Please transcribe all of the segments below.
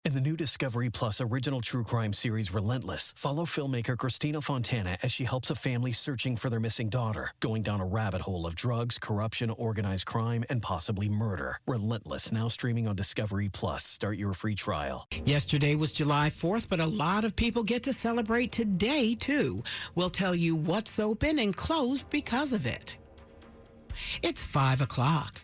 In the new Discovery Plus original true crime series Relentless, follow filmmaker Christina Fontana as she helps a family searching for their missing daughter, going down a rabbit hole of drugs, corruption, organized crime, and possibly murder. Relentless, now streaming on Discovery Plus. Start your free trial. Yesterday was July 4th, but a lot of people get to celebrate today, too. We'll tell you what's open and closed because of it. It's 5 o'clock.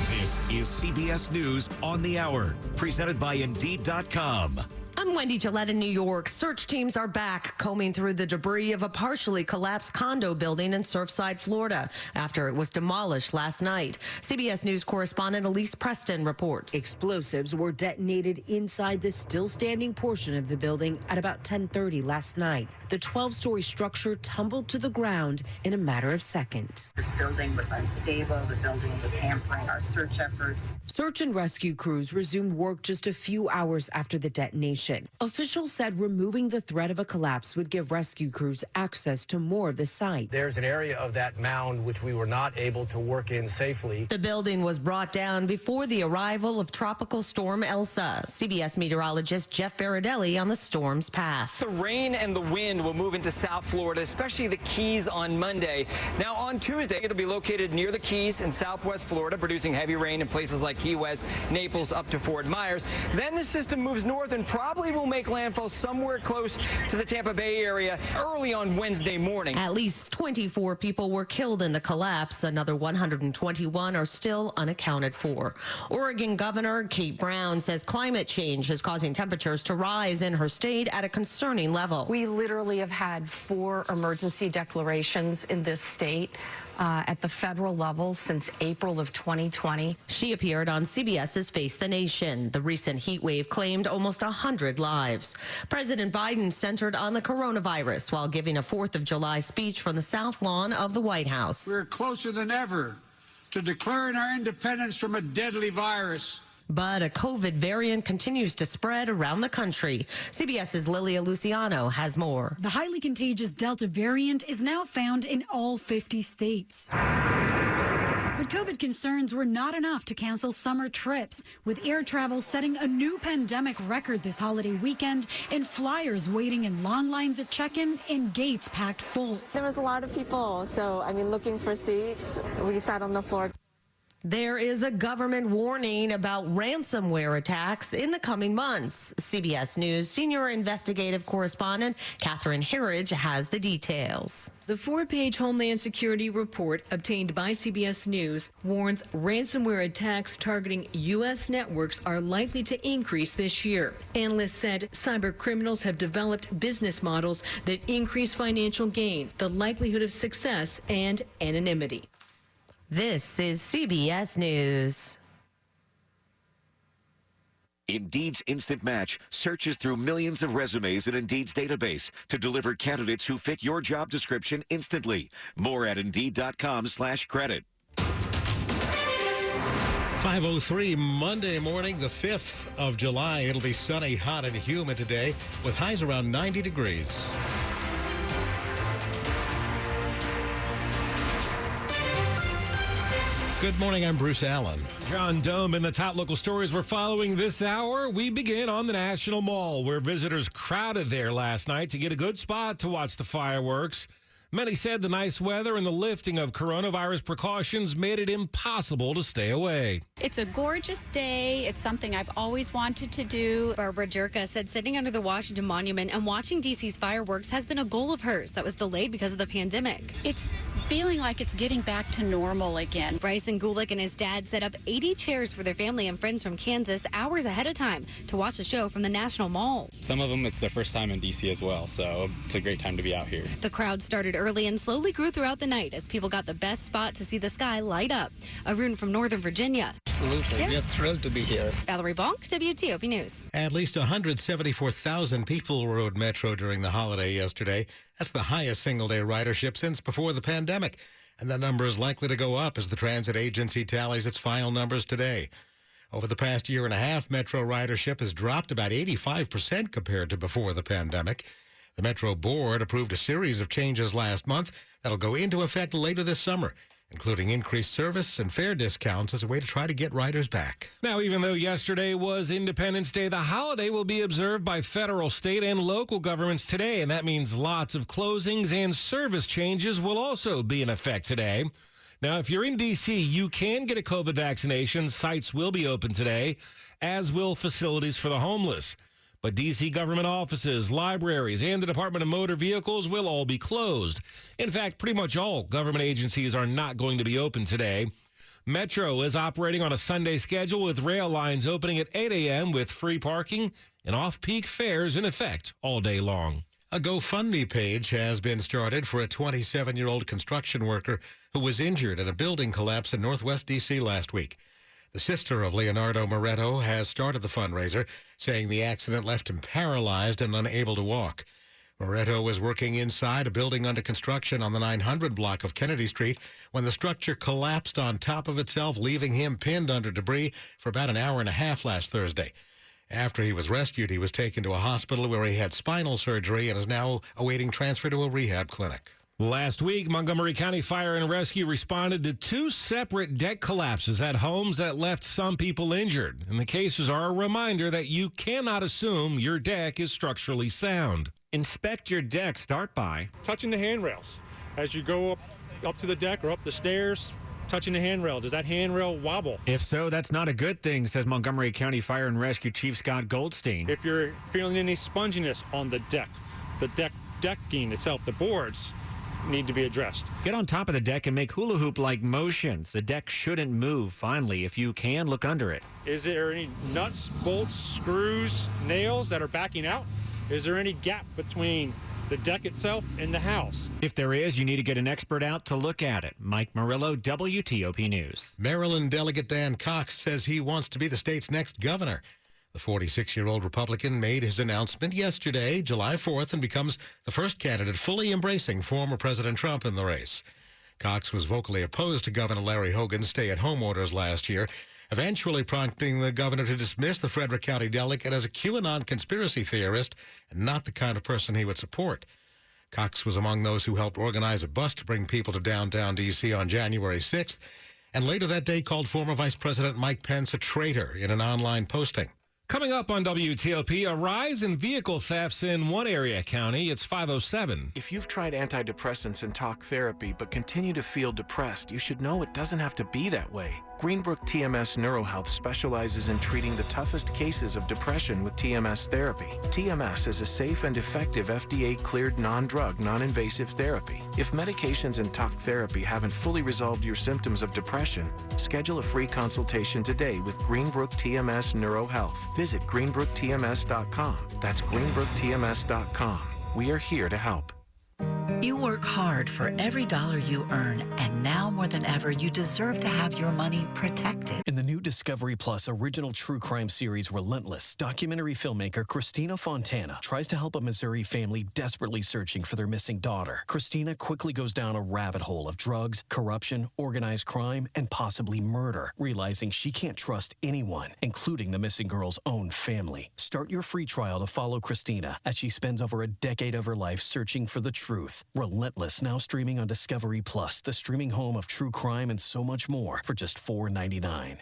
This is CBS News on the Hour, presented by Indeed.com. I'm Wendy Gillette in New York. Search teams are back combing through the debris of a partially collapsed condo building in Surfside, Florida, after it was demolished last night. CBS News correspondent Elise Preston reports. Explosives were detonated inside the still standing portion of the building at about 10:30 last night. The 12-story structure tumbled to the ground in a matter of seconds. This building was unstable. The building was hampering our search efforts. Search and rescue crews resumed work just a few hours after the detonation. Officials said removing the threat of a collapse would give rescue crews access to more of the site. There's an area of that mound which we were not able to work in safely. The building was brought down before the arrival of Tropical Storm Elsa. CBS meteorologist Jeff Baradelli on the storm's path. The rain and the wind will move into South Florida, especially the Keys on Monday. Now on Tuesday, it'll be located near the Keys in Southwest Florida, producing heavy rain in places like Key West, Naples, up to Fort Myers. Then the system moves north and probably will make landfall somewhere close to the Tampa Bay area early on Wednesday morning. At least 24 people were killed in the collapse. Another 121 are still unaccounted for. Oregon Governor Kate Brown says climate change is causing temperatures to rise in her state at a concerning level. We literally have had 4 emergency declarations in this state at the federal level since April of 2020. She appeared on CBS's Face the Nation. The recent heat wave claimed almost 100 lives. President Biden centered on the coronavirus while giving a 4th of July speech from the South Lawn of the White House. We're closer than ever to declaring our independence from a deadly virus. But a COVID variant continues to spread around the country. CBS's Lilia Luciano has more. The highly contagious Delta variant is now found in all 50 states. But COVID concerns were not enough to cancel summer trips, with air travel setting a new pandemic record this holiday weekend and flyers waiting in long lines at check-in and gates packed full. There was a lot of people, so looking for seats. We sat on the floor. There is a government warning about ransomware attacks in the coming months. CBS News senior investigative correspondent Catherine Herridge has the details. The 4-page Homeland Security report obtained by CBS News warns ransomware attacks targeting U.S. networks are likely to increase this year. Analysts said cyber criminals have developed business models that increase financial gain, the likelihood of success, and anonymity. This is CBS News. Indeed's Instant Match searches through millions of resumes in Indeed's database to deliver candidates who fit your job description instantly. More at Indeed.com/credit. 5:03 Monday morning, the 5th of July. It'll be sunny, hot, and humid today with highs around 90 degrees. Good morning, I'm Bruce Allen. John Dome in the top local stories we're following this hour. We begin on the National Mall, where visitors crowded there last night to get a good spot to watch the fireworks. Many said the nice weather and the lifting of coronavirus precautions made it impossible to stay away. It's a gorgeous day. It's something I've always wanted to do. Barbara Jerka said sitting under the Washington Monument and watching D.C.'s fireworks has been a goal of hers that was delayed because of the pandemic. It's feeling like it's getting back to normal again. Bryson Gulick and his dad set up 80 chairs for their family and friends from Kansas hours ahead of time to watch the show from the National Mall. Some of them, it's their first time in D.C. as well, so it's a great time to be out here. The crowd started early and slowly grew throughout the night as people got the best spot to see the sky light up. Arun from Northern Virginia. Absolutely. Yeah. We are thrilled to be here. Valerie Bonk, WTOP News. At least 174,000 people rode Metro during the holiday yesterday. That's the highest single-day ridership since before the pandemic. And that number is likely to go up as the transit agency tallies its final numbers today. Over the past year and a half, Metro ridership has dropped about 85% compared to before the pandemic. The Metro Board approved a series of changes last month that'll go into effect later this summer. including increased service and fare discounts as a way to try to get riders back. Now, even though yesterday was Independence Day, the holiday will be observed by federal, state, and local governments today, and that means lots of closings and service changes will also be in effect today. Now, if you're in D.C., you can get a COVID vaccination. Sites will be open today, as will facilities for the homeless. But D.C. government offices, libraries, and the Department of Motor Vehicles will all be closed. In fact, pretty much all government agencies are not going to be open today. Metro is operating on a Sunday schedule with rail lines opening at 8 a.m. with free parking and off-peak fares in effect all day long. A GoFundMe page has been started for a 27-year-old construction worker who was injured in a building collapse in Northwest D.C. last week. The sister of Leonardo Moretto has started the fundraiser, saying the accident left him paralyzed and unable to walk. Moretto was working inside a building under construction on the 900 block of Kennedy Street when the structure collapsed on top of itself, leaving him pinned under debris for about an hour and a half last Thursday. After he was rescued, he was taken to a hospital where he had spinal surgery and is now awaiting transfer to a rehab clinic. Last week, Montgomery County Fire and Rescue responded to 2 separate deck collapses at homes that left some people injured. And the cases are a reminder that you cannot assume your deck is structurally sound. Inspect your deck. Start by touching the handrails. As you go up to the deck or up the stairs, touching the handrail. Does that handrail wobble? If so, that's not a good thing, says Montgomery County Fire and Rescue Chief Scott Goldstein. If you're feeling any sponginess on the decking itself, the boards need to be addressed. Get on top of the deck and make hula hoop-like motions. The deck shouldn't move. Finally, if you can, look under it. Is there any nuts, bolts, screws, nails that are backing out? Is there any gap between the deck itself and the house? If there is, you need to get an expert out to look at it. Mike Murillo, WTOP News. Maryland Delegate Dan Cox says he wants to be the state's next governor. The 46-year-old Republican made his announcement yesterday, July 4th, and becomes the first candidate fully embracing former President Trump in the race. Cox was vocally opposed to Governor Larry Hogan's stay-at-home orders last year, eventually prompting the governor to dismiss the Frederick County delegate as a QAnon conspiracy theorist and not the kind of person he would support. Cox was among those who helped organize a bus to bring people to downtown D.C. on January 6th, and later that day called former Vice President Mike Pence a traitor in an online posting. Coming up on WTOP, a rise in vehicle thefts in one area county. It's 5:07. If you've tried antidepressants and talk therapy but continue to feel depressed, you should know it doesn't have to be that way. Greenbrook TMS NeuroHealth specializes in treating the toughest cases of depression with TMS therapy. TMS is a safe and effective FDA-cleared non-drug, non-invasive therapy. If medications and talk therapy haven't fully resolved your symptoms of depression, schedule a free consultation today with Greenbrook TMS NeuroHealth. Visit greenbrooktms.com. That's greenbrooktms.com. We are here to help. You work hard for every dollar you earn, and now more than ever, you deserve to have your money protected. In the new Discovery Plus original true crime series Relentless, documentary filmmaker Christina Fontana tries to help a Missouri family desperately searching for their missing daughter. Christina quickly goes down a rabbit hole of drugs, corruption, organized crime, and possibly murder, realizing she can't trust anyone, including the missing girl's own family. Start your free trial to follow Christina as she spends over a decade of her life searching for the truth. Relentless, now streaming on Discovery Plus, the streaming home of true crime and so much more for just $4.99.